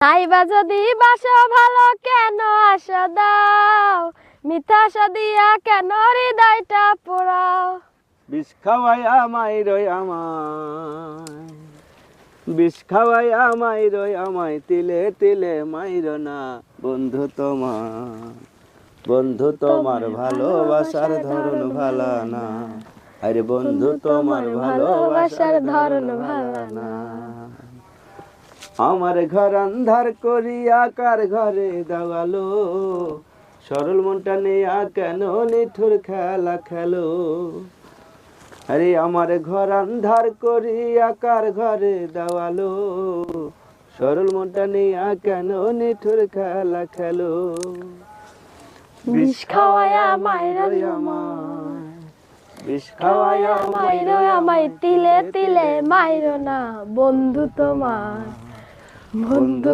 নাইবা যদি বাসা ভালো কেন আশা দাও, মিথ্যা আশা দিয়া কেন হৃদয়টা পোড়াও। বিষ খাওয়াইয়া মাইরই আমায়, বিষ খাওয়াইয়া মাইরই আমায়, তিলে তিলে মাইর না বন্ধু তোমার, বন্ধু তোমার ভালোবাসার ধরন ভালা না, আরে বন্ধু তোমার ভালোবাসার ধরন ভালা না। আমার ঘর আন্ধার করিয়া কার ঘরে দেওয়ালো, সরল মনটা নিয়া কেন নিঠুর খেলা খেলো। আরে আমার ঘর আন্ধার করিয়া কার ঘরে দেওয়ালো, সরল মনটা নিয়া কেন নিঠুর খেলা খেলো। বিষ খাওয়ায়া মাইরই আমায়, বিষ খাওয়াইয়া মাইরই আমায়, তিলে তিলে মাইরো না বন্ধু তোমার, বন্ধু